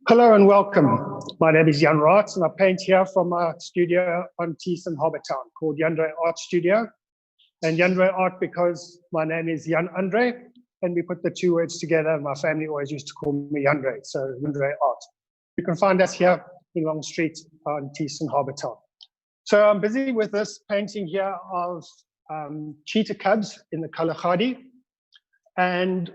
Hello and welcome. My name is Jan Raats and I paint here from my studio on Knysna Oyster called Yandre Art Studio. And Yandre Art because my name is Jan Andre and we put the two words together. My family always used to call me Yandre, so Yandre Art. You can find us here in Long Street on Knysna Oyster. So I'm busy with this painting here of cheetah cubs in the color khadi. And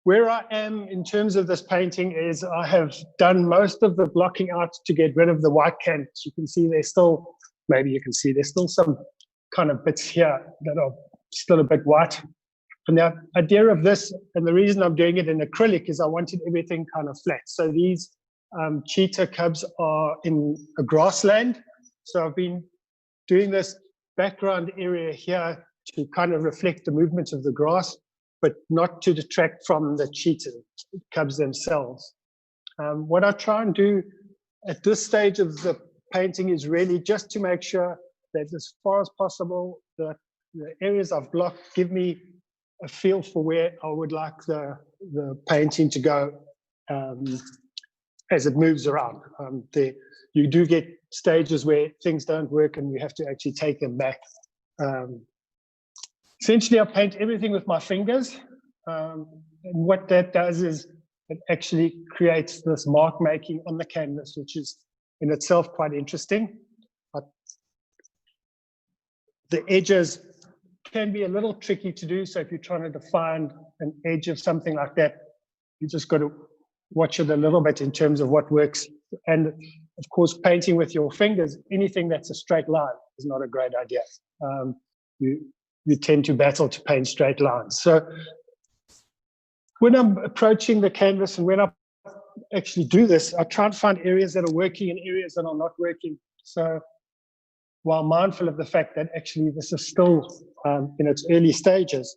where I am in terms of this painting is I have done most of the blocking out to get rid of the white canvas. You can see there's still, maybe you can see there's still some kind of bits here that are still a bit white. And the idea of this, and the reason I'm doing it in acrylic, is I wanted everything kind of flat. So these cheetah cubs are in a grassland. So I've been doing this background area here to kind of reflect the movement of the grass, but not to detract from the cheetah cubs themselves. What I try and do at this stage of the painting is really just to make sure that as far as possible, the areas I've blocked give me a feel for where I would like the painting to go as it moves around. You do get stages where things don't work and you have to actually take them back. Essentially, I paint everything with my fingers. And what that does is it actually creates this mark making on the canvas, which is in itself quite interesting. But the edges can be a little tricky to do. So if you're trying to define an edge of something like that, you just got to watch it a little bit in terms of what works. And of course, painting with your fingers, anything that's a straight line is not a great idea. You tend to battle to paint straight lines. So when I'm approaching the canvas and when I actually do this, I try and find areas that are working and areas that are not working. So while mindful of the fact that actually this is still in its early stages,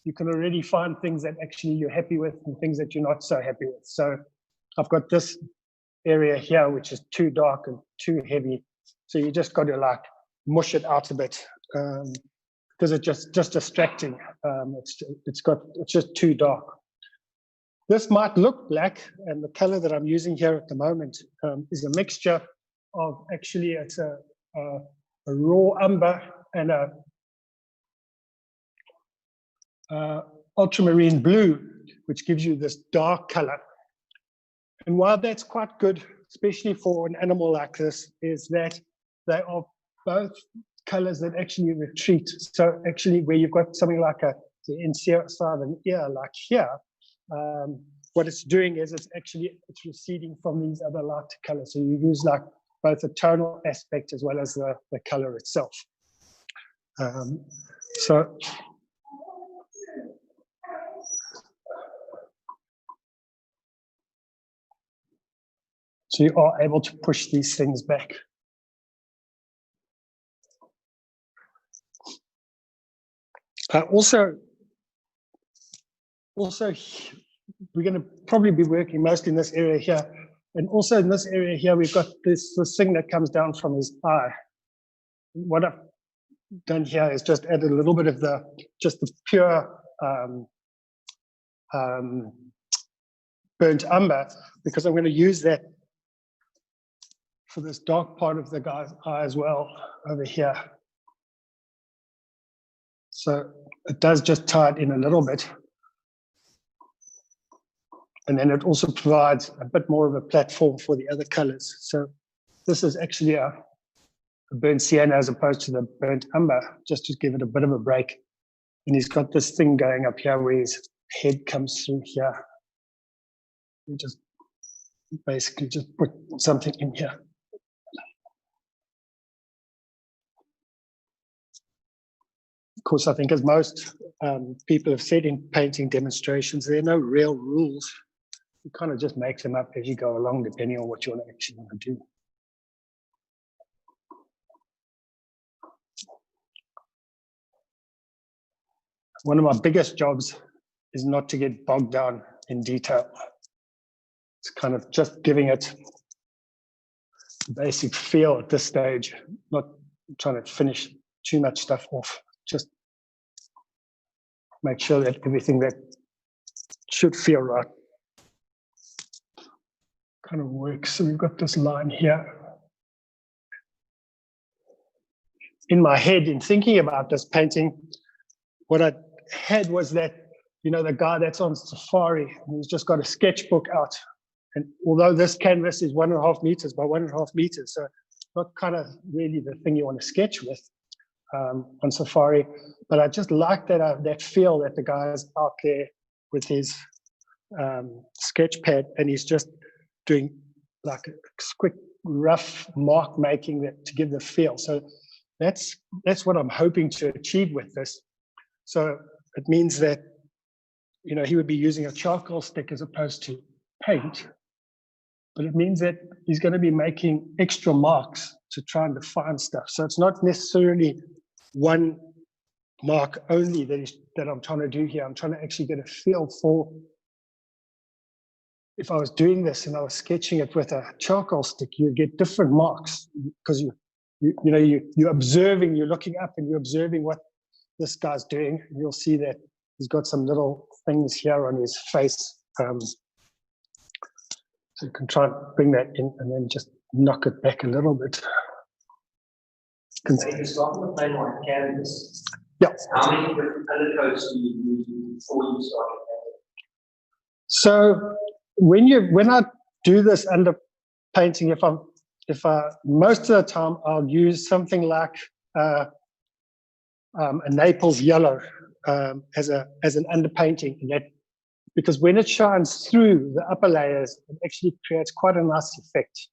you can already find things that actually you're happy with and things that you're not so happy with. So I've got this area here, which is too dark and too heavy. So you just got to like mush it out a bit. Because it's just distracting. It's just too dark. This might look black, and the color that I'm using here at the moment is a mixture of actually it's a raw umber and a ultramarine blue, which gives you this dark color. And while that's quite good, especially for an animal like this, is that they are both colors that actually retreat. So actually where you've got something like the inside of an ear like here, what it's doing is it's receding from these other light colors. So you use like both the tonal aspect as well as the color itself. So you are able to push these things back. Also, we're going to probably be working mostly in this area here. And also in this area here, we've got this thing that comes down from his eye. What I've done here is just add a little bit of the pure burnt umber, because I'm going to use that for this dark part of the guy's eye as well over here. So it does just tie it in a little bit. And then it also provides a bit more of a platform for the other colors. So this is actually a burnt sienna as opposed to the burnt umber, just to give it a bit of a break. And he's got this thing going up here where his head comes through here. You just basically just put something in here. Of course, I think as most people have said in painting demonstrations, there are no real rules. You kind of just make them up as you go along, depending on what you actually want to do. One of my biggest jobs is not to get bogged down in detail. It's kind of just giving it a basic feel at this stage, not trying to finish too much stuff off. Just make sure that everything that should feel right kind of works. So we've got this line here. In my head, in thinking about this painting, what I had was that, you know, the guy that's on safari, and he's just got a sketchbook out. And although this canvas is 1.5 meters by 1.5 meters, so not kind of really the thing you want to sketch with on safari, but I just like that feel that the guy's out there with his sketch pad, and he's just doing like a quick rough mark making that to give the feel. So that's what I'm hoping to achieve with this. So it means that, you know, he would be using a charcoal stick as opposed to paint, but it means that he's going to be making extra marks to try and define stuff. So it's not necessarily one mark only that I'm trying to do here. I'm trying to actually get a feel for, if I was doing this and I was sketching it with a charcoal stick, you get different marks because you're observing, you're looking up and you're observing what this guy's doing. You'll see that he's got some little things here on his face. So you can try and bring that in and then just knock it back a little bit. So you start with paint on canvas. Yeah. How many different color codes do you use before you start painting? So when I do this under painting, if I most of the time I'll use something like a Naples yellow as an underpainting, and that, because when it shines through the upper layers, it actually creates quite a nice effect.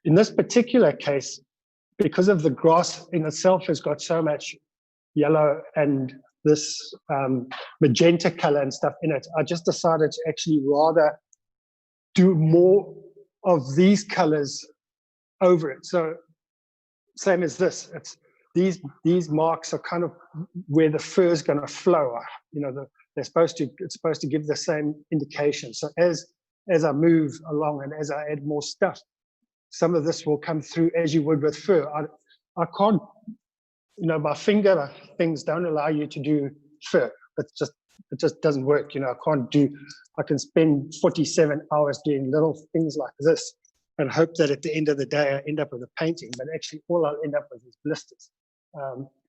In this particular case, because of the grass in itself has got so much yellow and this magenta color and stuff in it, I just decided to actually rather do more of these colors over it. So same as this, it's these marks are kind of where the fur is going to flow. You know, it's supposed to give the same indication. So as I move along and as I add more stuff, some of this will come through as you would with fur. I can't, you know, my finger things don't allow you to do fur. It just doesn't work. You know, I can spend 47 hours doing little things like this and hope that at the end of the day I end up with a painting, but actually all I'll end up with is blisters.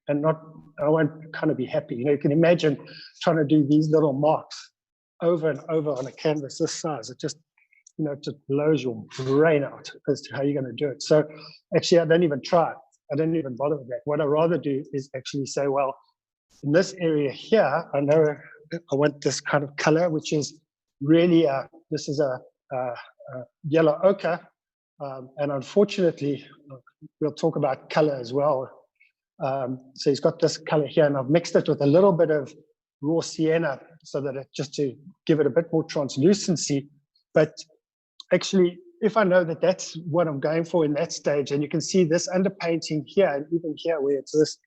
And I won't kind of be happy. You know, you can imagine trying to do these little marks over and over on a canvas this size. It just, you know, it just blows your brain out as to how you're going to do it. So actually, I don't even try it. I don't even bother with that. What I rather do is actually say, well, in this area here, I know I want this kind of color, which is really, this is a yellow ochre. And unfortunately, we'll talk about color as well. So he's got this color here, and I've mixed it with a little bit of raw sienna so that just to give it a bit more translucency. But actually, if I know that that's what I'm going for in that stage, and you can see this underpainting here, and even here where it's this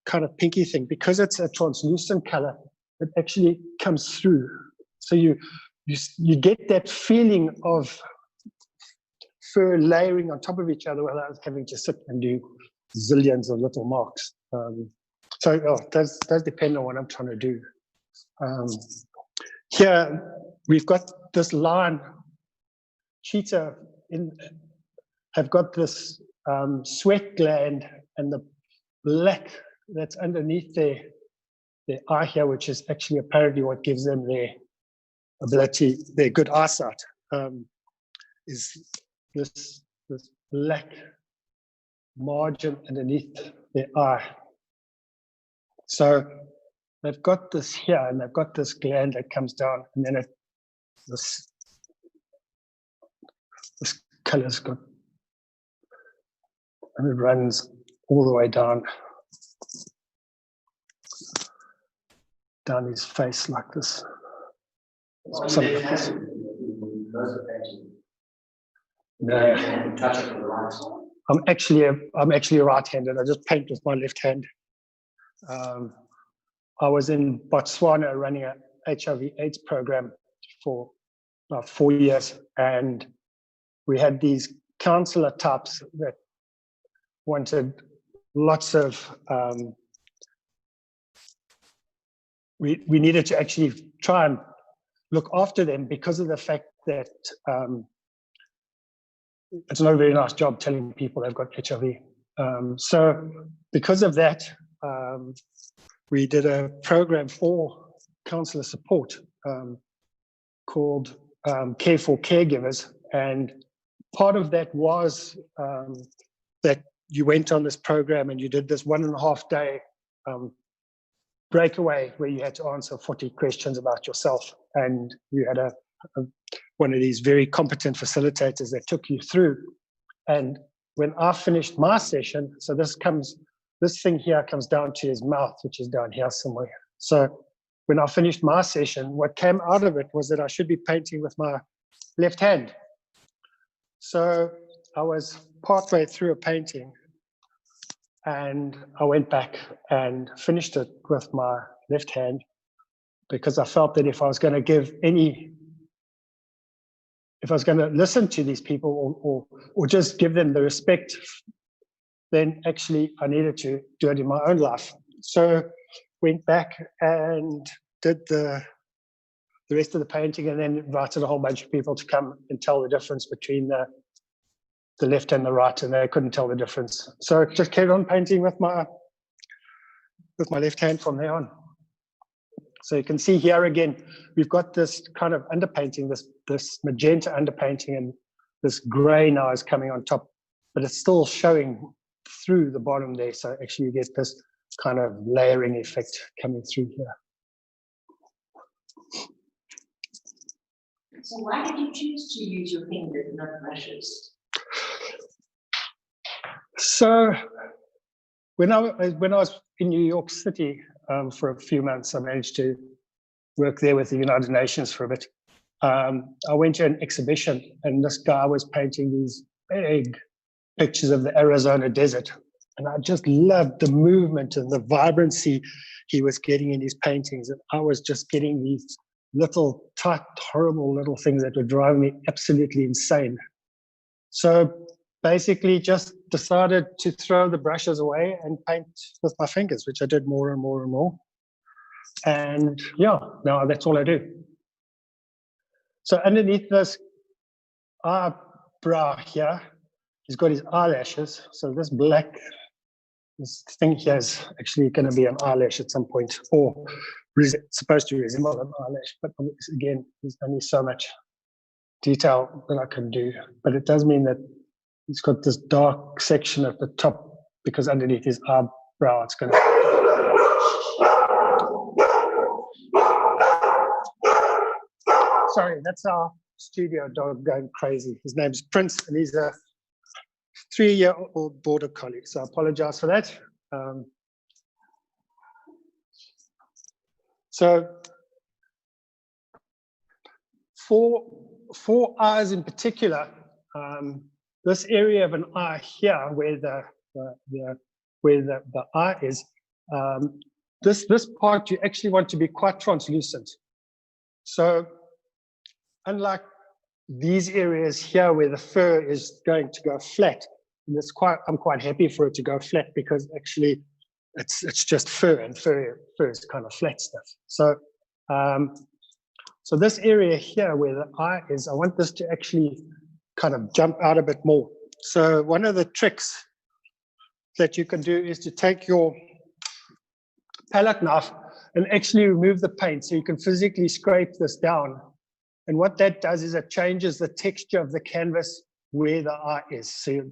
kind of pinky thing, because it's a translucent color, it actually comes through. So you get that feeling of fur layering on top of each other without having to sit and do zillions of little marks. So it does depend on what I'm trying to do. Here we've got this line. Cheetah have got this sweat gland and the black that's underneath their eye here, which is actually apparently what gives them their ability, their good eyesight, is this black margin underneath their eye. So they've got this here, and they've got this gland that comes down, and then this color's got, and it runs all the way down his face like this. No. I'm actually right-handed. I just paint with my left hand. I was in Botswana running a HIV/AIDS program for about 4 years, and we had these counselor types that wanted lots of. We needed to actually try and look after them because of the fact that it's not a very nice job telling people they've got HIV. So because of that, we did a program for counselor support called Care for Caregivers. And part of that was that you went on this program and you did this 1.5 day breakaway where you had to answer 40 questions about yourself. And you had one of these very competent facilitators that took you through. And when I finished my session, so this thing here comes down to his mouth, which is down here somewhere. So when I finished my session, what came out of it was that I should be painting with my left hand. So I was partway through a painting and I went back and finished it with my left hand because I felt that if I was going to listen to these people or just give them the respect, then actually I needed to do it in my own life. So went back and did the rest of the painting and then invited a whole bunch of people to come and tell the difference between the left and the right, and they couldn't tell the difference. So just carried on painting with my left hand from there on. So you can see here again, we've got this kind of underpainting, this magenta underpainting, and this gray now is coming on top, but it's still showing through the bottom there. So actually you get this kind of layering effect coming through here. So why did you choose to use your fingers, not brushes? So when I was in New York City for a few months, I managed to work there with the United Nations for a bit. I went to an exhibition and this guy was painting these big pictures of the Arizona desert. And I just loved the movement and the vibrancy he was getting in his paintings. And I was just getting these little tight, horrible little things that were driving me absolutely insane. So basically just decided to throw the brushes away and paint with my fingers, which I did more and more and more. And yeah, now that's all I do. So underneath this eyebrow here, he's got his eyelashes. So this thing here is actually going to be an eyelash at some point, or it's supposed to resemble an eyelash. But again, there's only so much detail that I can do. But it does mean that he's got this dark section at the top because underneath his eyebrow, it's going to. Sorry, that's our studio dog going crazy. His name's Prince, and he's a 3-year-old border collie. So I apologize for that. So for eyes in particular, this area of an eye here, where the eye is, this part you actually want to be quite translucent. So unlike these areas here where the fur is going to go flat, and I'm quite happy for it to go flat because actually it's just fur, and fur is kind of flat stuff. So so this area here where the eye is, I want this to actually kind of jump out a bit more. So one of the tricks that you can do is to take your palette knife and actually remove the paint so you can physically scrape this down. And what that does is it changes the texture of the canvas where the eye is. So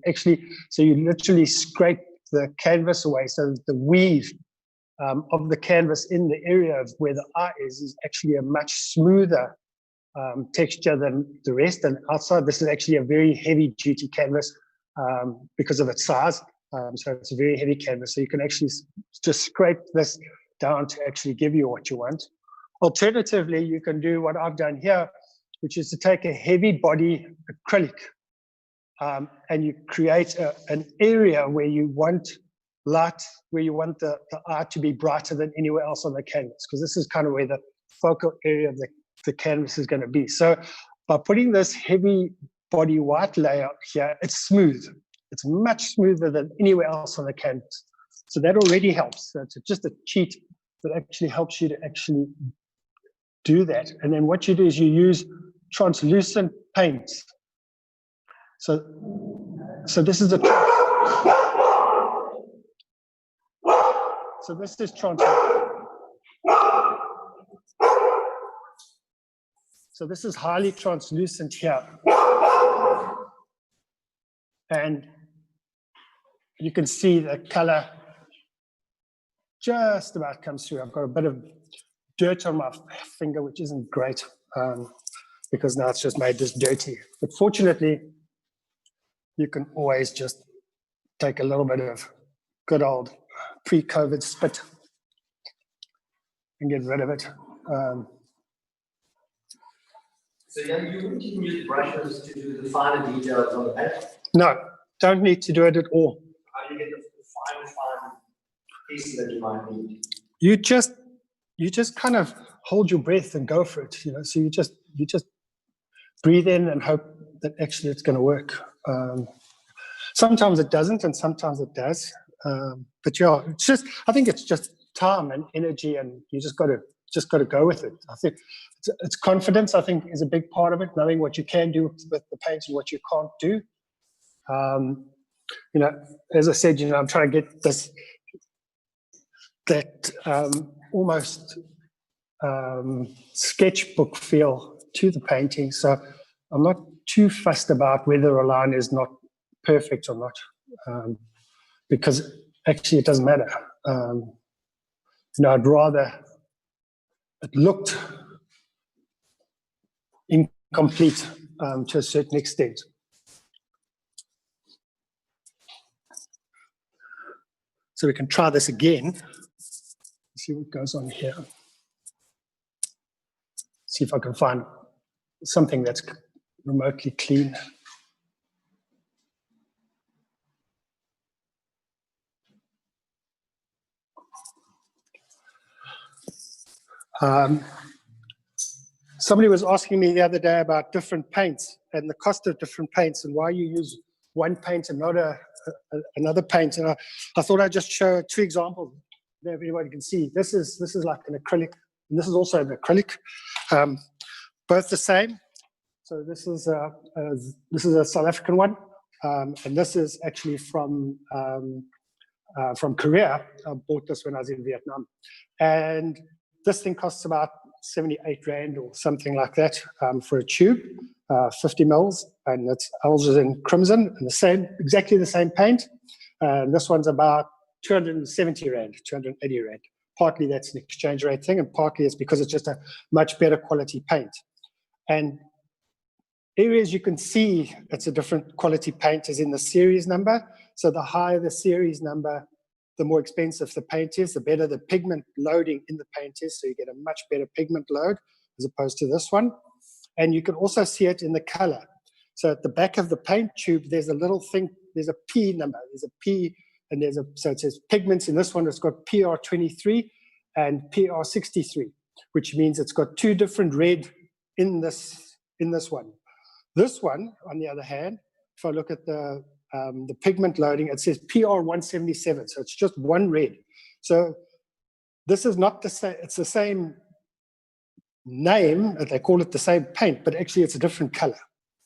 you literally scrape the canvas away so that the weave of the canvas in the area of where the eye is actually a much smoother texture than the rest. And outside, this is actually a very heavy duty canvas because of its size. So it's a very heavy canvas. So you can actually just scrape this down to actually give you what you want. Alternatively, you can do what I've done here, which is to take a heavy body acrylic and you create an area where you want light, where you want the eye to be brighter than anywhere else on the canvas, because this is kind of where the focal area of the canvas is going to be. So by putting this heavy body white layer here, it's smooth. It's much smoother than anywhere else on the canvas. So that already helps. So it's just a cheat that actually helps you to actually do that. And then what you do is you use translucent paints. So this is a, so this is so this is highly translucent here. And you can see the color just about comes through. I've got a bit of dirt on my finger, which isn't great, because now it's just made this dirty. But fortunately, you can always just take a little bit of good old pre-COVID spit and get rid of it. So yeah, you wouldn't even use brushes to do the finer details on the paint? No, don't need to do it at all. How do you get the fine pieces that you might need? You just kind of hold your breath and go for it, you know. So you just breathe in and hope that actually it's going to work. Sometimes it doesn't, and sometimes it does. But yeah, I think it's just time and energy, and you just got to go with it. I think it's confidence. I think is a big part of it, knowing what you can do with the paint and what you can't do. You know, as I said, you know, I'm trying to get that almost sketchbook feel to the painting. So I'm not too fussed about whether a line is not perfect or not, because actually it doesn't matter. You know, I'd rather it looked incomplete to a certain extent. So we can try this again. See what goes on here. See if I can find something that's remotely clean. Somebody was asking me the other day about different paints and the cost of different paints and why you use one paint and not another paint. And I thought I'd just show 2 examples there everybody can see. This is like an acrylic, and this is also an acrylic, both the same. So this is a South African one, and this is actually from Korea. I bought this when I was in Vietnam, and this thing costs about 78 Rand or something like that for a tube, 50 mils, and it's alizarin crimson, and exactly the same paint. And this one's about 270 Rand, 280 Rand. Partly that's an exchange rate thing, and partly it's because it's just a much better quality paint. And areas you can see it's a different quality paint is in the series number. So the higher the series number, the more expensive the paint is, the better the pigment loading in the paint is. So you get a much better pigment load as opposed to this one. And you can also see it in the color. So at the back of the paint tube, there's a little thing, there's a P number, there's a P, and so it says pigments. In this one, it's got PR23 and PR63, which means it's got 2 different red in this one. This one, on the other hand, if I look at the pigment loading, it says PR177, so it's just 1 red. So this is not the same, it's the same name, they call it the same paint, but actually it's a different color.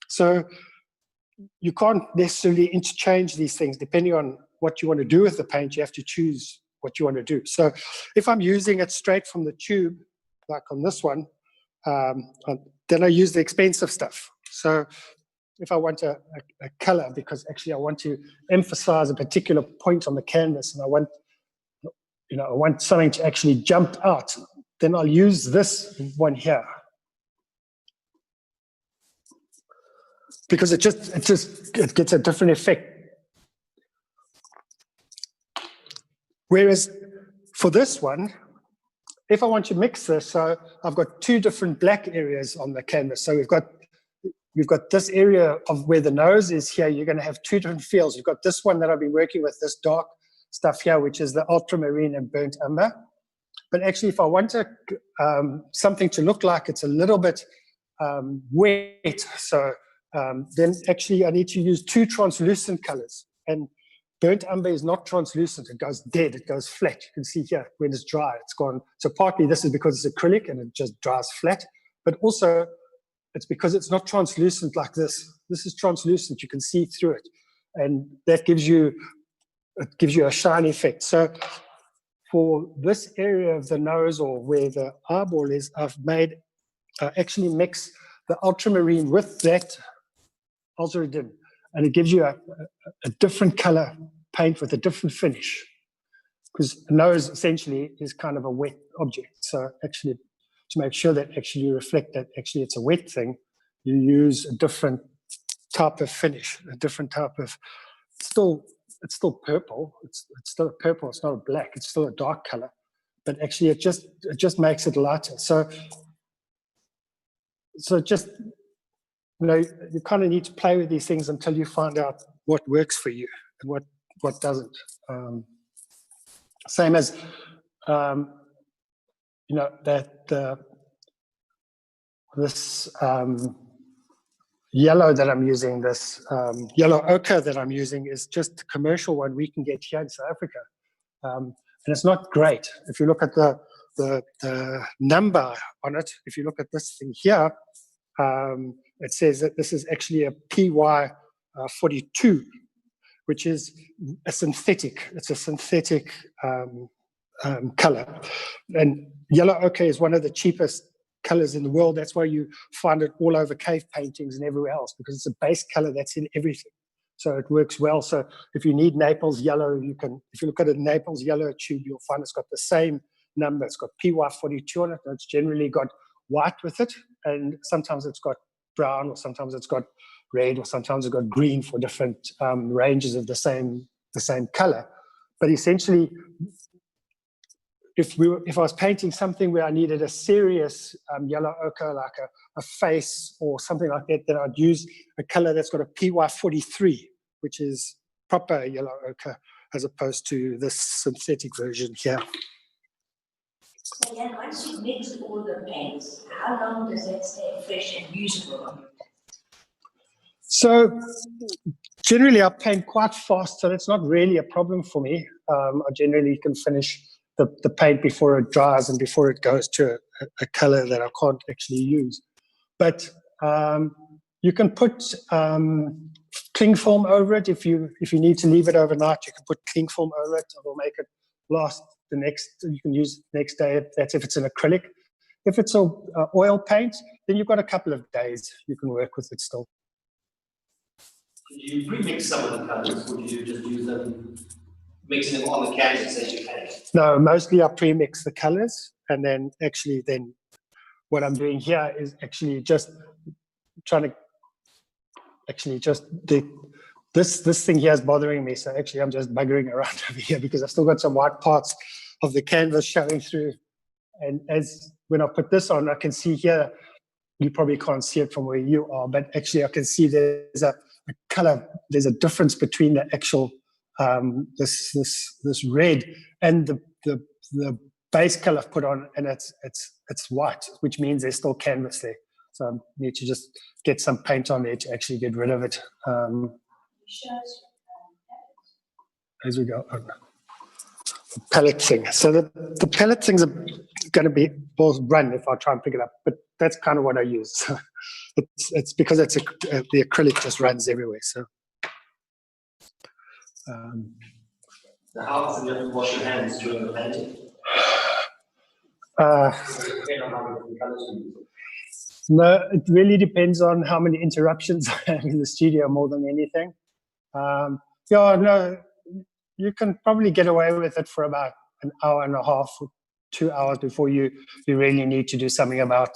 So you can't necessarily interchange these things depending on what you want to do with the paint. You have to choose what you want to do. So if I'm using it straight from the tube, like on this one, then I use the expensive stuff. So if I want a color, because actually I want to emphasize a particular point on the canvas, and I want something to actually jump out, then I'll use this one here, because it gets a different effect. Whereas for this one, if I want to mix this, so I've got 2 different black areas on the canvas. So we've got this area of where the nose is here. You're going to have 2 different feels. You've got this one that I've been working with, this dark stuff here, which is the ultramarine and burnt umber. But actually, if I want something to look like it's a little bit wet, so then actually I need to use 2 translucent colors. And burnt umber is not translucent. It goes dead. It goes flat. You can see here when it's dry, it's gone. So partly this is because it's acrylic and it just dries flat. But also it's because it's not translucent like this. This is translucent, you can see through it. And that gives you a shine effect. So for this area of the nose, or where the eyeball is, I've actually mix the ultramarine with that alizarin, and it gives you a different color paint with a different finish. Because the nose essentially is kind of a wet object. So actually, to make sure that actually you reflect that actually it's a wet thing, you use a different type of finish, a different type of, it's still purple. It's still a purple. It's not a black. It's still a dark color, but actually it just makes it lighter. So just, you know, you kind of need to play with these things until you find out what works for you and what doesn't. Same as, you know, that this yellow that I'm using, this yellow ochre that I'm using, is just a commercial one we can get here in South Africa. And it's not great. If you look at the number on it, if you look at this thing here, it says that this is actually a PY 42, which is a synthetic. It's a synthetic color. And yellow ochre is one of the cheapest colors in the world. That's why you find it all over cave paintings and everywhere else, because it's a base color that's in everything. So it works well. So if you need Naples yellow, you can, if you look at a Naples yellow tube, you'll find it's got the same number. It's got PY42 on it, and it's generally got white with it. And sometimes it's got brown, or sometimes it's got red, or sometimes it's got green for different ranges of the same color. But essentially, if I was painting something where I needed a serious yellow ochre, like a face or something like that, then I'd use a color that's got a PY43, which is proper yellow ochre, as opposed to this synthetic version here. So then once you've mixed all the paints, how long does that stay fresh and usable? So generally I paint quite fast, so that's not really a problem for me. I generally can finish the paint before it dries and before it goes to a color that I can't actually use. But you can put cling film over it. If you need to leave it overnight, you can put cling film over it. It will make it last the next, you can use it the next day. That's if it's an acrylic. If it's a oil paint, then you've got a couple of days you can work with it still. Do you pre-mix some of the colors, or do you just use them, mixing them on the canvas as you paint? No, mostly I pre-mix the colors, and then actually then what I'm doing here is actually just trying to this thing here is bothering me. So actually I'm just buggering around over here because I've still got some white parts of the canvas showing through. And as when I put this on, I can see here, you probably can't see it from where you are, but actually I can see there's a color, there's a difference between the actual this red and the base color I've put on, and it's white, which means there's still canvas there. So I need to just get some paint on there to actually get rid of it as we go on. The palette thing. So the palette things are going to be both run if I try and pick it up, but that's kind of what I use. So it's because the acrylic just runs everywhere. So. So how often do you have to wash your hands during the painting? No, it really depends on how many interruptions I have in the studio more than anything. Yeah, no, you can probably get away with it for about an hour and a half, 2 hours before you really need to do something about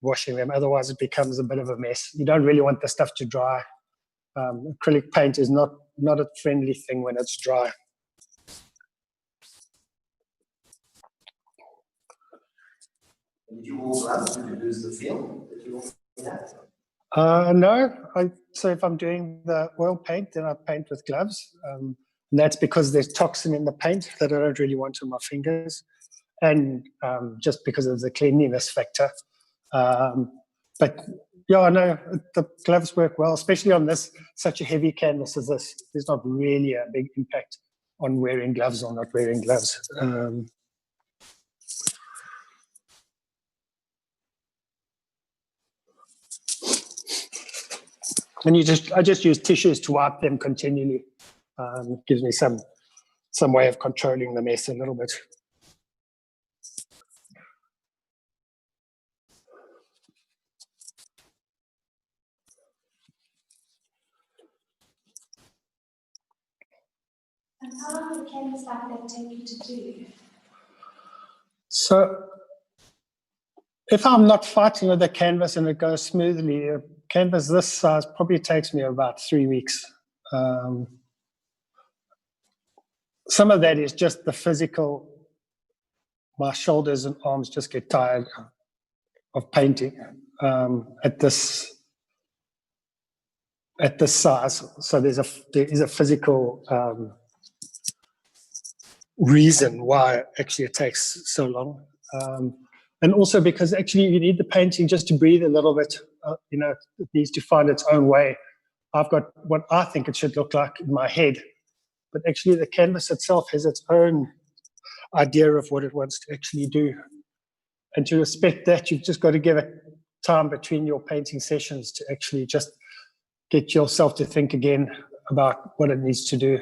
washing them. Otherwise, it becomes a bit of a mess. You don't really want the stuff to dry. Acrylic paint is not a friendly thing when it's dry. Did you also have to lose the feel that you have? No, so if I'm doing the oil paint, then I paint with gloves. And that's because there's toxin in the paint that I don't really want on my fingers, and just because of the cleanliness factor. But yeah, no, the gloves work well, especially on such a heavy canvas as this. There's not really a big impact on wearing gloves or not wearing gloves. And I just use tissues to wipe them continually. Gives me some way of controlling the mess a little bit. And how long would a canvas like that take you to do? So if I'm not fighting with the canvas and it goes smoothly, a canvas this size probably takes me about 3 weeks. Some of that is just the physical. My shoulders and arms just get tired of painting at this size. So there is a physical reason why actually it takes so long. And also because actually you need the painting just to breathe a little bit. It needs to find its own way. I've got what I think it should look like in my head, but actually the canvas itself has its own idea of what it wants to actually do. And to respect that, you've just got to give it time between your painting sessions to actually just get yourself to think again about what it needs to do.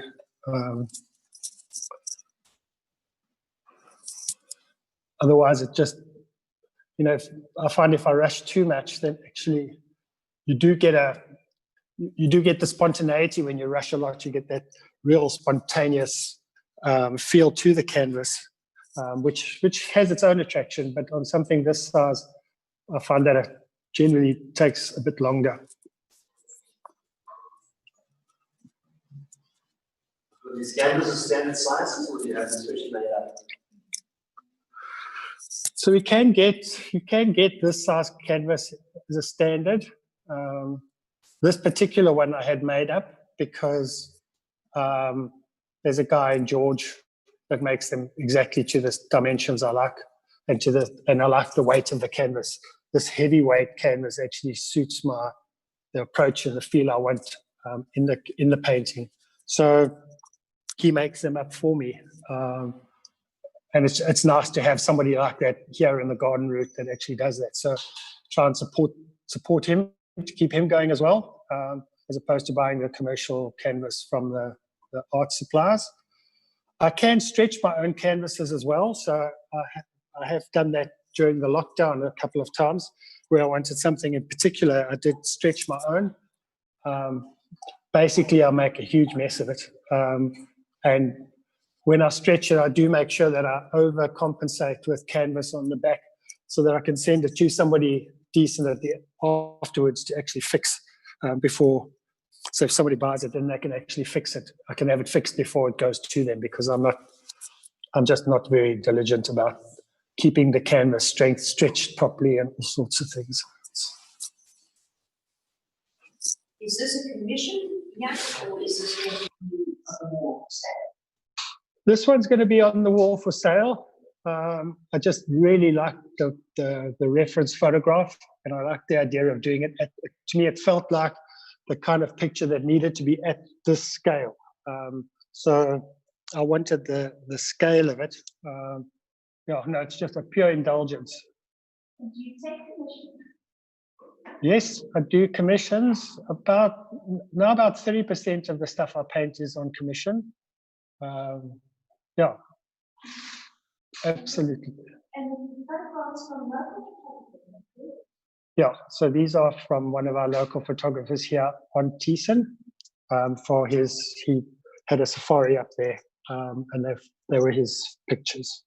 Otherwise, it just, I find if I rush too much, then actually you do get the spontaneity when you rush a lot. You get that real spontaneous feel to the canvas, which has its own attraction. But on something this size, I find that it generally takes a bit longer. Are these canvases standard sizes, or do you have them specially made up? So you can get this size canvas as a standard. This particular one I had made up because there's a guy in George that makes them exactly to the dimensions I like, and I like the weight of the canvas. This heavyweight canvas actually suits the approach and the feel I want in the painting. So he makes them up for me. And it's nice to have somebody like that here in the garden route that actually does that. So try and support him to keep him going as well, as opposed to buying the commercial canvas from the art suppliers. I can stretch my own canvases as well. So I have done that during the lockdown a couple of times where I wanted something in particular. I did stretch my own. Basically, I make a huge mess of it. And when I stretch it, I do make sure that I overcompensate with canvas on the back so that I can send it to somebody decent afterwards to actually fix before. So if somebody buys it, then they can actually fix it. I can have it fixed before it goes to them because I'm just not very diligent about keeping the canvas strength stretched properly and all sorts of things. Is this a commission, yeah, or is this going to be a wall sale? This one's going to be on the wall for sale. I just really like the reference photograph, and I like the idea of doing it. To me, it felt like the kind of picture that needed to be at this scale. So I wanted the scale of it. It's just a pure indulgence. And do you take commission? Yes, I do commissions. About 30% of the stuff I paint is on commission. Yeah, absolutely. And photographs from local photographers? Yeah, so these are from one of our local photographers here on Teeson. He had a safari up there, and they were his pictures.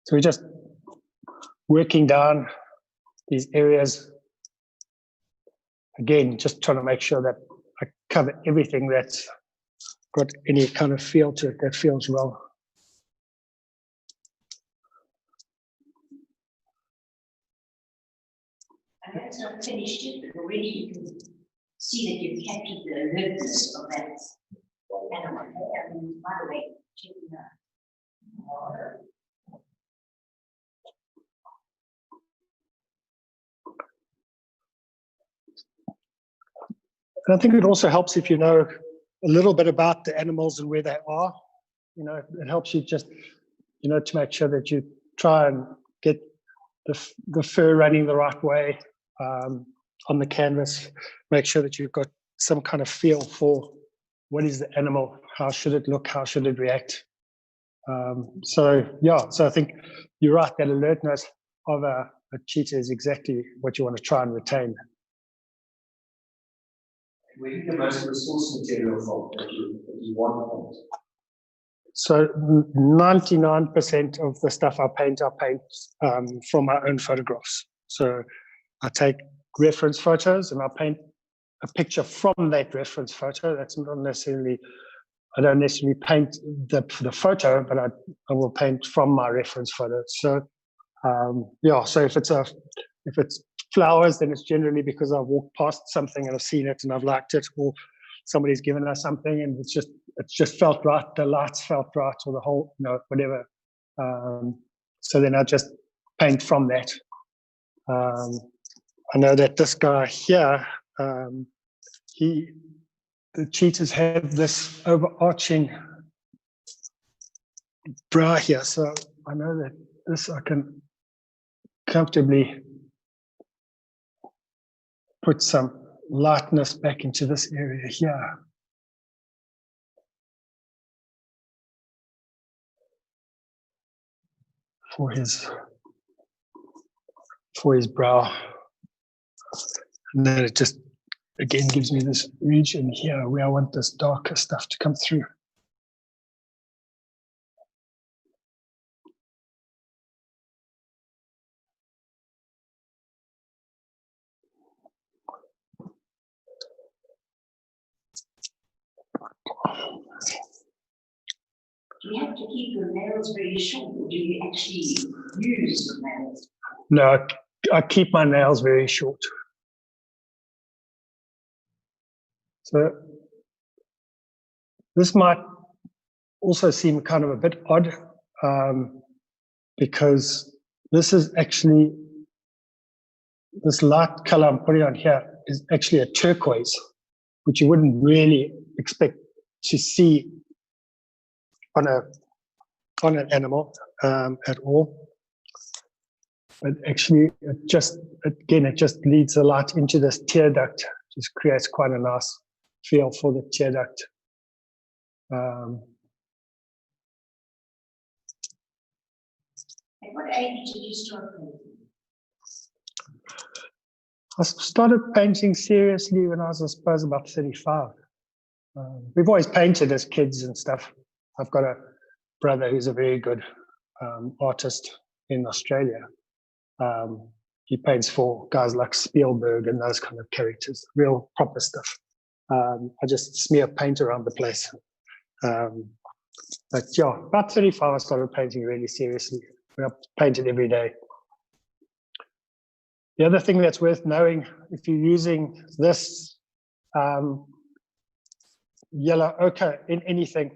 So we're just working down these areas. Again, just trying to make sure that I cover everything that's got any kind of feel to it that feels well. I know it's not finished yet, but already you can see that you've captured the alertness of that animal. By the way, checking And I think it also helps if you know a little bit about the animals and where they are. It helps you just, to make sure that you try and get the fur running the right way on the canvas. Make sure that you've got some kind of feel for what is the animal, how should it look, how should it react. So I think you're right, that alertness of a cheetah is exactly what you want to try and retain. Where do you get the most of the source material from that you want? So 99% of the stuff I paint from my own photographs. So I take reference photos and I paint a picture from that reference photo. That's not necessarily, I don't necessarily paint the photo, but I will paint from my reference photo. So so if it's flowers, then it's generally because I've walked past something and I've seen it and I've liked it, or somebody's given us something and it's just felt right, the lights felt right, or the whole, whatever. So then I just paint from that. I know that this guy here, the cheetahs have this overarching brow here, so I know that this I can comfortably put some lightness back into this area here. For his brow. And then it just, again, gives me this region here where I want this darker stuff to come through. Do you have to keep your nails very short, or do you actually use the nails? No, I keep my nails very short. So this might also seem kind of a bit odd because this is actually, this light color I'm putting on here is actually a turquoise, which you wouldn't really expect to see on an animal at all. But actually, it just leads the light into this tear duct, just creates quite a nice feel for the tear duct. At what age did you start painting? I started painting seriously when I was, I suppose, about 35. We've always painted as kids and stuff. I've got a brother who's a very good artist in Australia. He paints for guys like Spielberg and those kind of characters, real proper stuff. I just smear paint around the place. But yeah, about 35, I started painting really seriously. I painted every day. The other thing that's worth knowing, if you're using this yellow ochre in anything,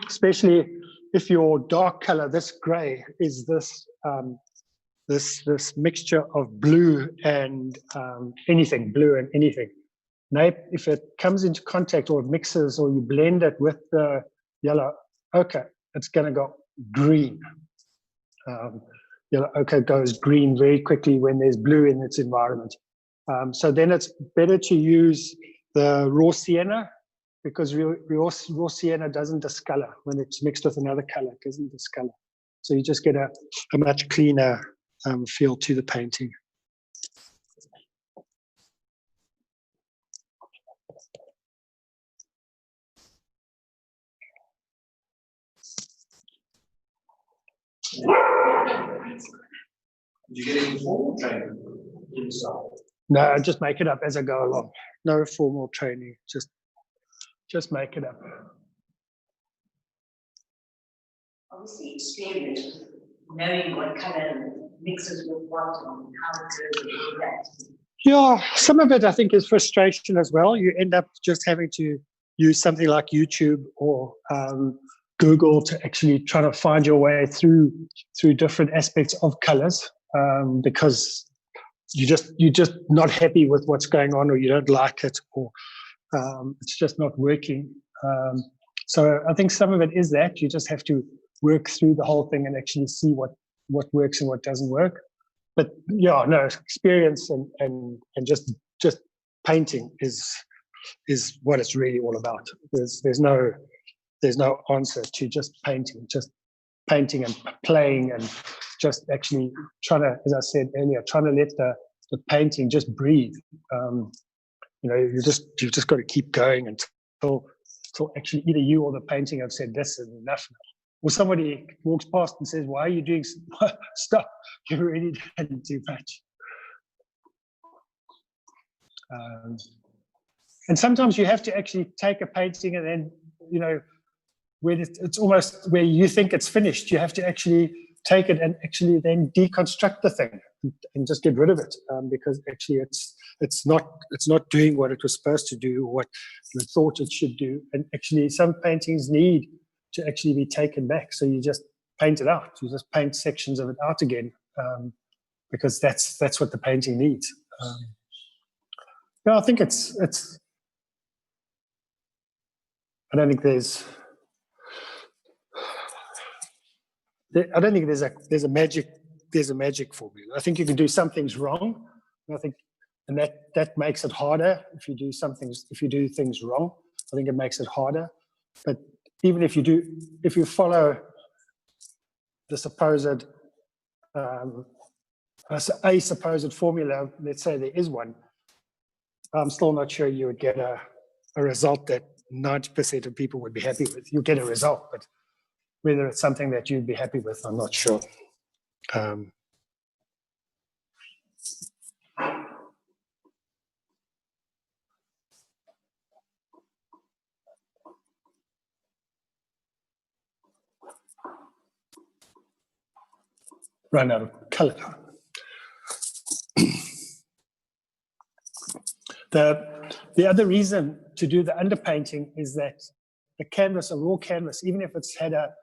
especially if your dark color, this gray, is this this mixture of blue and anything, blue and anything. Now, if it comes into contact or it mixes or you blend it with the yellow ochre, it's going to go green. Yellow ochre goes green very quickly when there's blue in its environment. So then it's better to use the raw sienna, because raw sienna doesn't discolor. When it's mixed with another color, it doesn't discolor. So you just get a much cleaner feel to the painting. Did you get any formal training yourself? No, I just make it up as I go along. No formal training, just make it up. Obviously, experience, knowing what color mixes with what and how it goes with that. Yeah, some of it I think is frustration as well. You end up just having to use something like YouTube or Google to actually try to find your way through different aspects of colors, because you're just not happy with what's going on, or you don't like it, or it's just not working. So I think some of it is that you just have to work through the whole thing and actually see what works and what doesn't work. But yeah, no, experience and just painting is what it's really all about. There's no answer to just painting and playing and just actually trying to, as I said earlier, trying to let the painting just breathe. You've just got to keep going until actually either you or the painting have said this is enough. Or somebody walks past and says, "Why are you doing stop? You really didn't do much." And sometimes you have to actually take a painting and then, when it's almost where you think it's finished, you have to actually take it and actually then deconstruct the thing and just get rid of it, because actually it's not doing what it was supposed to do, what you thought it should do. And actually some paintings need to actually be taken back. So you just paint it out. You just paint sections of it out again, because that's what the painting needs. I think it's. I don't think there's a magic formula. I think you can do some things wrong. And that makes it harder if you do things wrong. I think it makes it harder. But even if you follow the supposed a supposed formula, let's say there is one, I'm still not sure you would get a result that 90% of people would be happy with. You get a result, but whether it's something that you'd be happy with, I'm not sure. Run out of color. The other reason to do the underpainting is that the canvas, a raw canvas, even if it's had a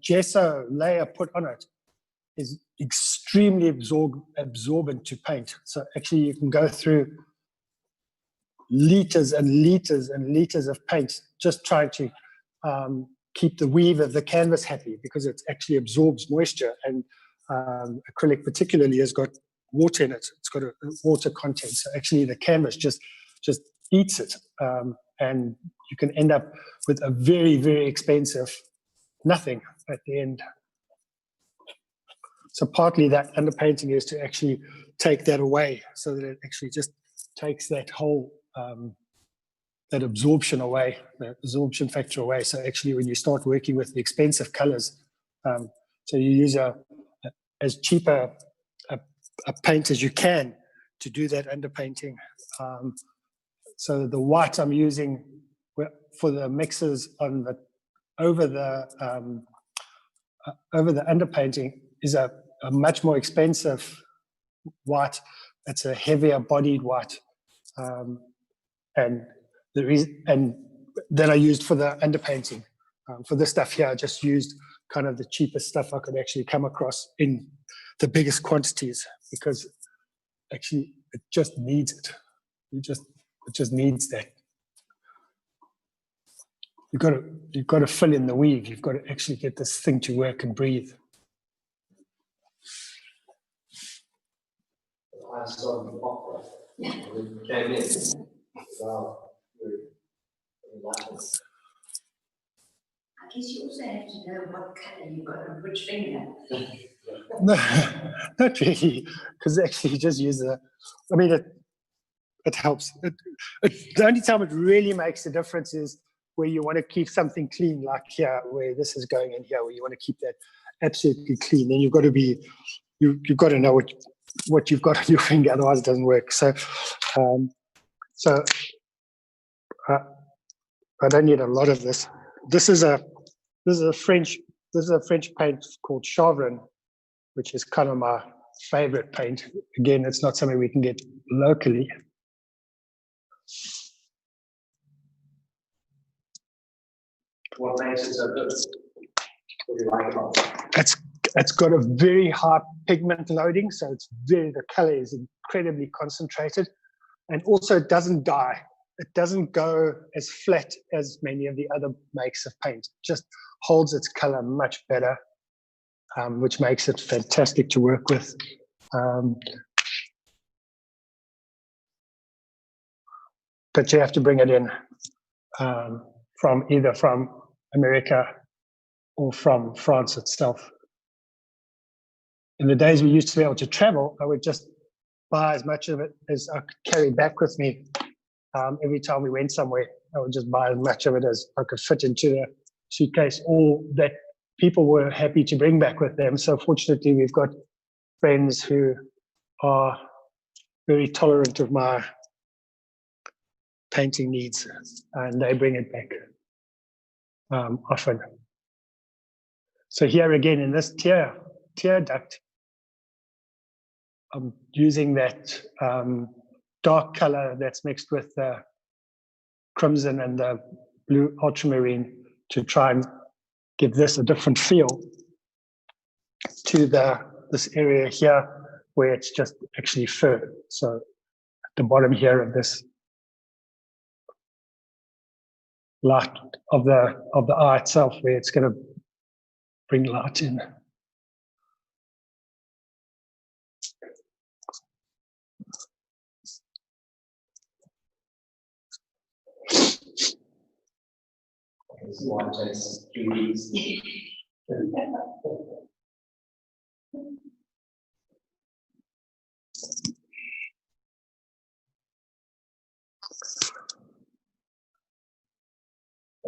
gesso layer put on it, is extremely absorbent to paint. So actually you can go through liters and liters and liters of paint just trying to keep the weave of the canvas happy, because it actually absorbs moisture, and acrylic particularly has got water in it. It's got a water content. So actually the canvas just eats it, and you can end up with a very, very expensive nothing at the end. So partly that underpainting is to actually take that away, so that it actually just takes that whole that absorption away, the absorption factor away. So actually when you start working with the expensive colors, so you use as cheap a paint as you can to do that underpainting. So the white I'm using for the mixes over the underpainting is a much more expensive white. It's a heavier bodied white, and then I used for the underpainting. For this stuff here, I just used kind of the cheapest stuff I could actually come across in the biggest quantities, because actually it just needs it. It just needs that. You've got to fill in the weave. You've got to actually get this thing to work and breathe. I started the opera. We came in. Wow. I guess you also have to know what color you got on which finger. No, not really, because actually you just use it helps. The only time it really makes a difference is where you want to keep something clean, like here, where this is going in here, where you want to keep that absolutely clean. Then you've got to know what you've got on your finger, otherwise it doesn't work. So I don't need a lot of this. This is a French paint called Chauverin, which is kind of my favorite paint. Again, it's not something we can get locally. What makes it so good? What do you like about it? It's got a very high pigment loading, so the color is incredibly concentrated, and also it doesn't dye. It doesn't go as flat as many of the other makes of paint. It just holds its color much better, which makes it fantastic to work with. But you have to bring it in either from America or from France itself. In the days we used to be able to travel, I would just buy as much of it as I could carry back with me. Every time we went somewhere, I would just buy as much of it as I could fit into the suitcase, or that people were happy to bring back with them. So fortunately, we've got friends who are very tolerant of my painting needs, and they bring it back often. So here again, in this tear duct, I'm using that dark color that's mixed with the crimson and the blue ultramarine to try and give this a different feel to this area here, where it's just actually fur. So at the bottom here of this light of the eye itself, where it's going to bring light in. This one takes 3 weeks. And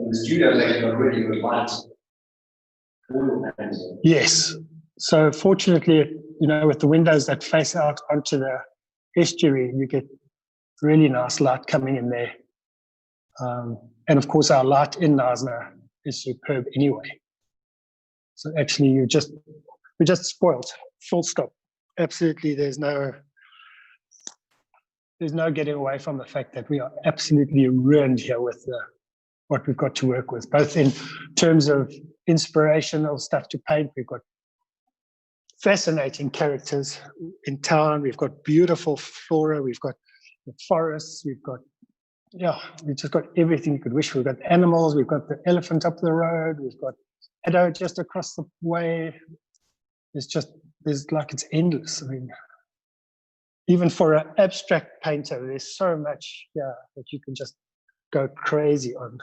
the studio's actually got really good light. Yes. So fortunately, with the windows that face out onto the estuary, you get really nice light coming in there. And of course, our light in Knysna is superb anyway. So actually, we're just spoiled. Full stop. Absolutely, there's no getting away from the fact that we are absolutely ruined here with what we've got to work with, both in terms of inspirational stuff to paint. We've got fascinating characters in town. We've got beautiful flora. We've got the forests. We've just got everything you could wish. We've got animals. We've got the elephant up the road. We've got Edo just across the way. It's endless. I mean, even for an abstract painter, there's so much that you can just go crazy on.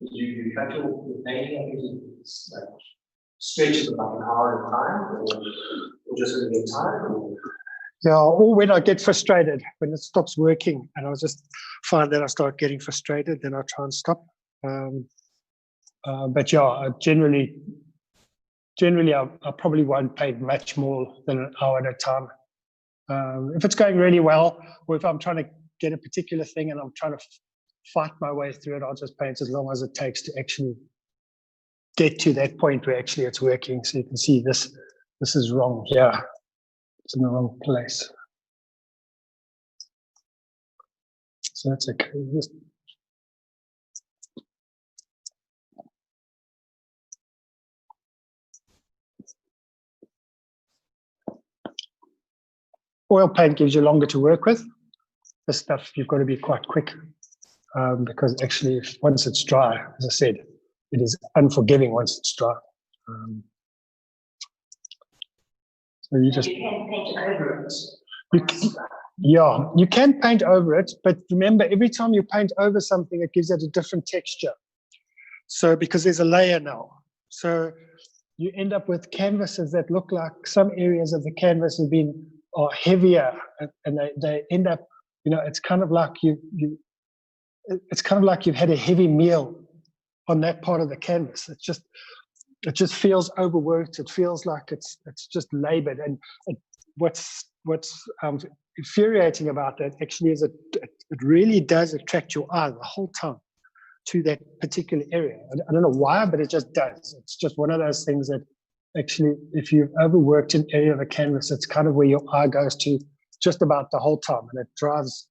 You cut your painting, like stretch it about an hour at a time, or just when you get tired? Yeah, or when I get frustrated, when it stops working, and I just find that I start getting frustrated, then I try and stop. But yeah, I generally, I probably won't paint much more than an hour at a time. If it's going really well, or if I'm trying to get a particular thing and I'm trying to fight my way through it, I'll just paint as long as it takes to actually get to that point where actually it's working. So you can see this is wrong here. It's in the wrong place. So that's okay. Oil paint gives you longer to work with. This stuff, you've got to be quite quick because actually once it's dry, as I said, it is unforgiving once it's dry. So you just... You can paint over it. You can paint over it, but remember, every time you paint over something, it gives it a different texture. So because there's a layer now. So you end up with canvases that look like some areas of the canvas are heavier, and they end up, it's kind of like it's kind of like you've had a heavy meal on that part of the canvas. It just feels overworked. It feels like it's just labored. And what's infuriating about that actually is it really does attract your eye the whole time. to that particular area. I don't know why, but it just does. It's just one of those things that actually, if you've overworked an area of a canvas, it's kind of where your eye goes to just about the whole time, and it drives.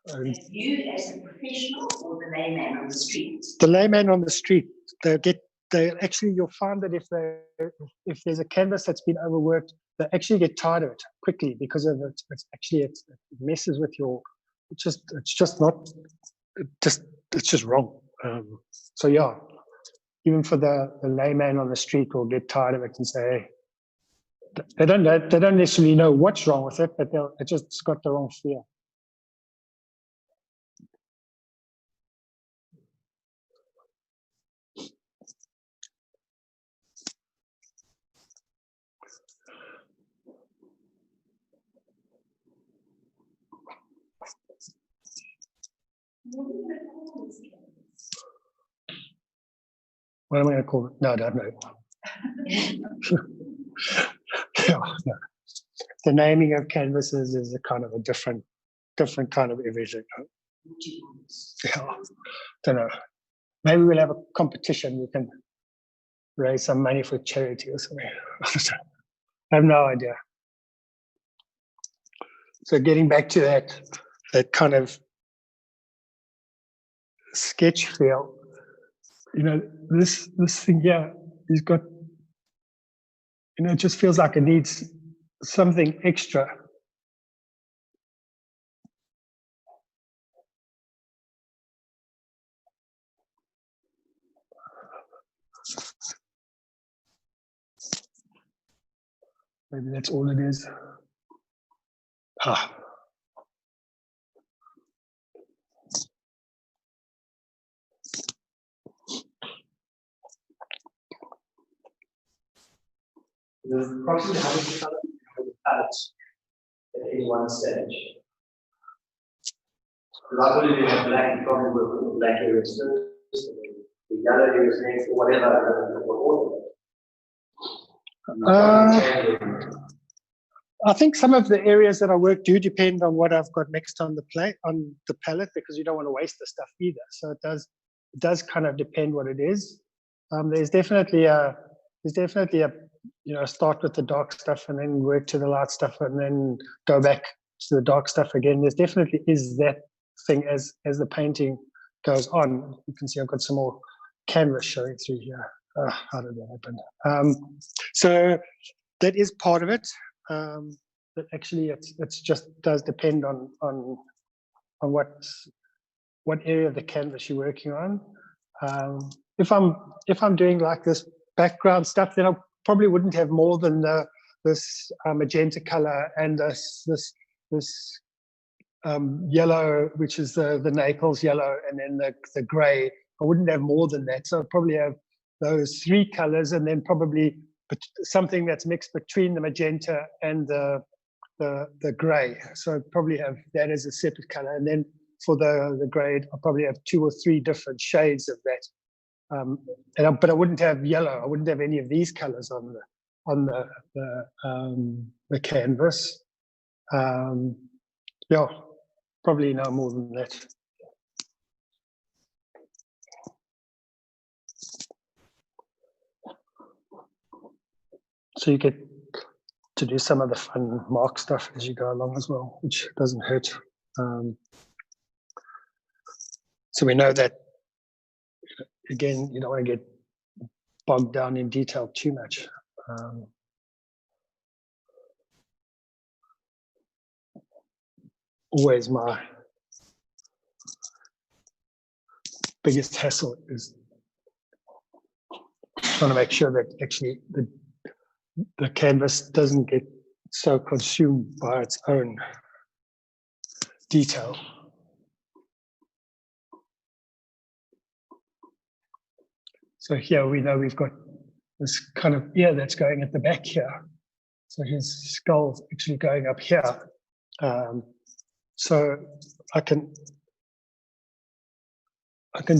Viewed as a professional or the layman on the street? The layman on the street, you'll find that if there's a canvas that's been overworked, they actually get tired of it quickly because of it. It messes with your. It's just wrong. So yeah, even for the layman on the street will get tired of it and say, they don't necessarily know what's wrong with it, but it's got the wrong feel. What am I going to call it? No, I don't know. Yeah, no. The naming of canvases is a kind of a different kind of everything. Yeah, don't know. Maybe we'll have a competition. We can raise some money for charity or something. I have no idea. So getting back to that kind of sketch feel, this thing here, he's got, it just feels like it needs something extra. Maybe that's all it is. There's approximately how many palettes at any one stage? Because I believe you have black, you probably work with the black areas first, and then the yellow areas next, or whatever, I think some of the areas that I work do depend on what I've got next on the palette, because you don't want to waste the stuff either. So it does kind of depend what it is. There's definitely a start with the dark stuff and then work to the light stuff and then go back to the dark stuff again. There's definitely is that thing as the painting goes on. You can see I've got some more canvas showing through here. How did that happen? So that is part of it. But actually, it's just does depend on what area of the canvas you're working on. If I'm doing like this background stuff, then I probably wouldn't have more than this magenta color and this yellow, which is the Naples yellow, and then the gray. I wouldn't have more than that. So I'd probably have those three colors, and then probably something that's mixed between the magenta and the gray. So I'd probably have that as a separate color, and then for the gray, I'll probably have 2 or 3 different shades of that. But I wouldn't have yellow. I wouldn't have any of these colors on the canvas. Yeah, probably no more than that. So you get to do some of the fun mark stuff as you go along as well, which doesn't hurt. So we know that, again, you don't want to get bogged down in detail too much. Always my biggest hassle is trying to make sure that actually the canvas doesn't get so consumed by its own detail. So here we know we've got this kind of ear that's going at the back here. So his skull's actually going up here. So I can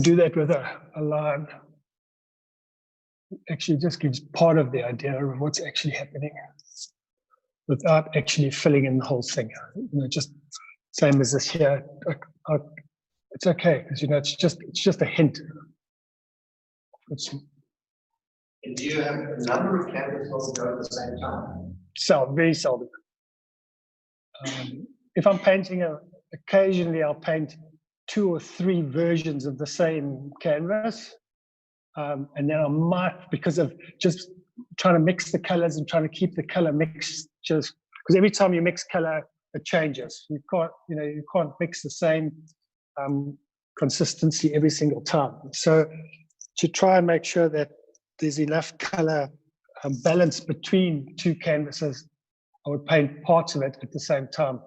do that with a line. Actually just gives part of the idea of what's actually happening without actually filling in the whole thing. Just same as this here. it's okay because it's just a hint. It's And do you have a number of canvases go at the same time? very seldom. If I'm painting, occasionally I'll paint 2 or 3 versions of the same canvas. And then I might, because of just trying to mix the colors and trying to keep the color mixtures, because every time you mix color, it changes. You can't mix the same consistency every single time. So to try and make sure that there's enough color balance between 2 canvases, I would paint parts of it at the same time.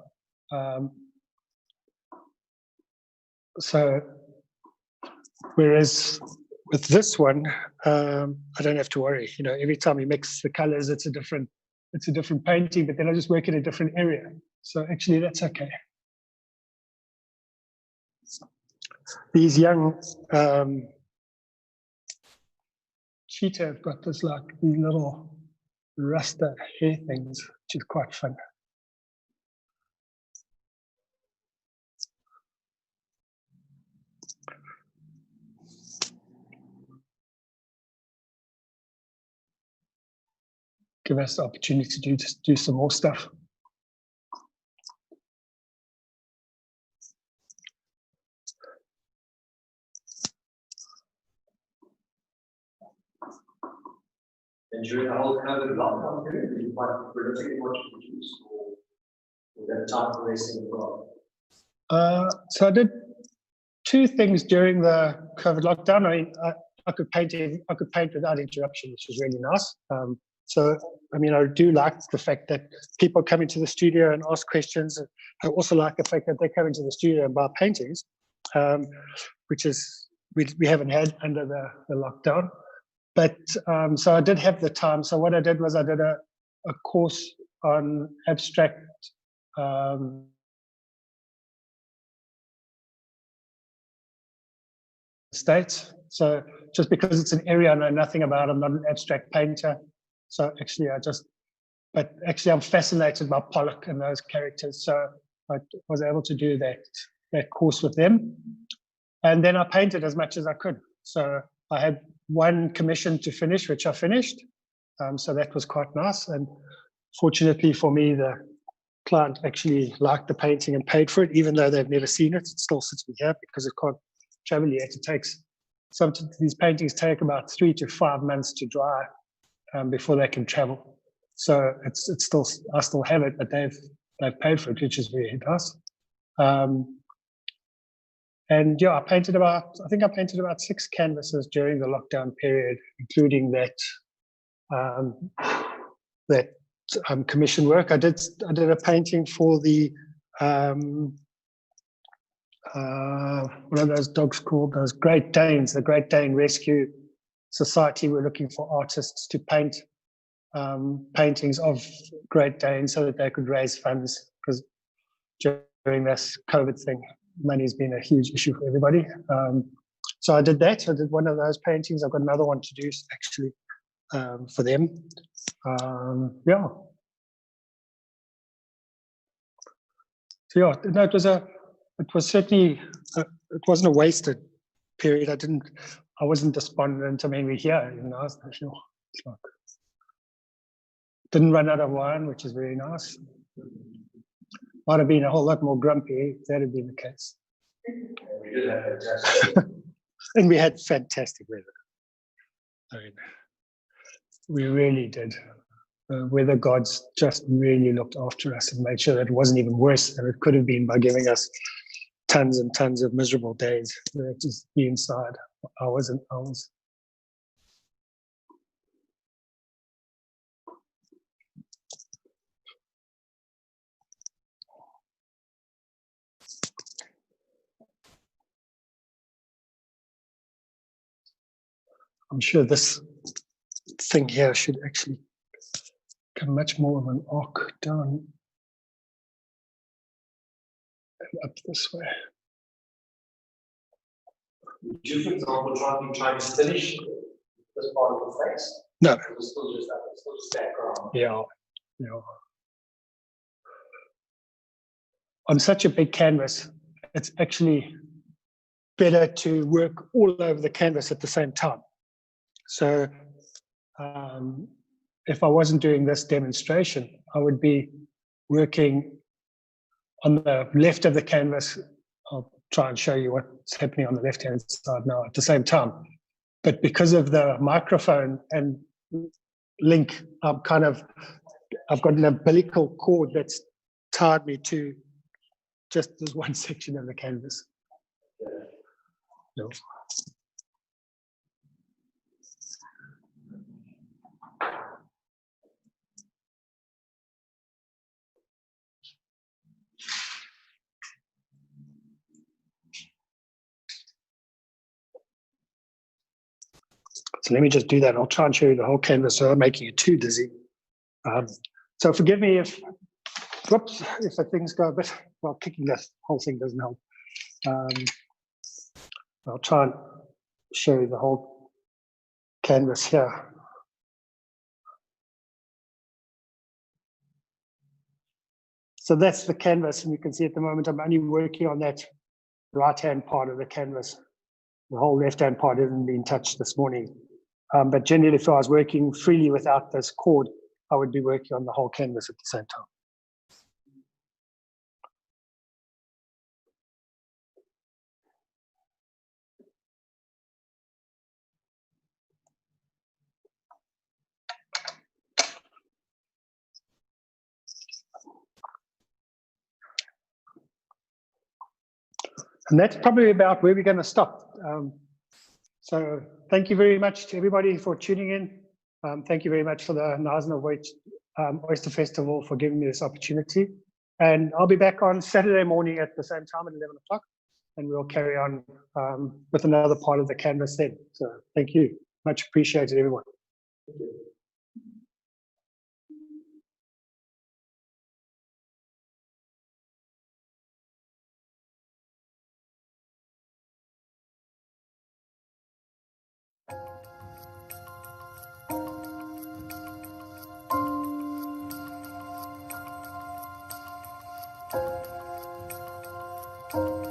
So whereas with this one, I don't have to worry. Every time you mix the colors, it's a different painting, but then I just work in a different area. So actually that's okay. These young cheetah have got this like these little rasta hair things, which is quite fun. Give us the opportunity to do some more stuff. And during the whole COVID lockdown period, did you quite prolific in what you produced, or was that time for racing as well? So I did 2 things during the COVID lockdown. I mean, I could paint without interruption, which was really nice. So, I mean, I do like the fact that people come into the studio and ask questions. I also like the fact that they come into the studio and buy paintings, which is we haven't had under the lockdown. But so I did have the time. So what I did was I did a course on abstract states. So just because it's an area I know nothing about, I'm not an abstract painter. So actually I'm fascinated by Pollock and those characters. So I was able to do that course with them. And then I painted as much as I could. So I had 1 commission to finish, which I finished. So that was quite nice. And fortunately for me, the client actually liked the painting and paid for it, even though they've never seen it. It still sits in here because it can't travel yet. It takes these paintings take about 3 to 5 months to dry before they can travel. So it's still, I still have it, but they've paid for it, which is very nice. And yeah, I painted about 6 canvases during the lockdown period, including that commission work. I did a painting for the what are those dogs called? Those Great Danes, the Great Dane Rescue Society were looking for artists to paint paintings of Great Danes so that they could raise funds, because during this COVID thing, money's been a huge issue for everybody. So I did that. I did one of those paintings. I've got another one to do actually for them. Yeah. So yeah, no, it was certainly, it wasn't a wasted period. I wasn't despondent. I mean, we're here, it's like, didn't run out of wine, which is very nice. Might have been a whole lot more grumpy if that had been the case. We did have fantastic. And we had fantastic weather. I mean, we really did. The weather gods just really looked after us and made sure that it wasn't even worse than it could have been by giving us tons and tons of miserable days. Just be inside hours and hours. I'm sure this thing here should actually come much more of an arc down and up this way. Would you, for example, try to finish this part of the face? No. It's still just background. Yeah. On such a big canvas, it's actually better to work all over the canvas at the same time. So if I wasn't doing this demonstration, I would be working on the left of the canvas. I'll try and show you what's happening on the left-hand side now at the same time. But because of the microphone and link, I've got an umbilical cord that's tied me to just this one section of the canvas. No. So let me just do that. I'll try and show you the whole canvas so I'm making it too dizzy. So forgive me if the things go a bit, well, kicking this whole thing doesn't help. I'll try and show you the whole canvas here. So that's the canvas, and you can see at the moment I'm only working on that right-hand part of the canvas. The whole left-hand part hasn't been touched this morning. But generally, if I was working freely without this cord, I would be working on the whole canvas at the same time. And that's probably about where we're going to stop. So thank you very much to everybody for tuning in. Thank you very much for the Knysna Oyster Festival for giving me this opportunity. And I'll be back on Saturday morning at the same time at 11 o'clock. And we'll carry on with another part of the canvas then. So thank you. Much appreciated, everyone. Thank you.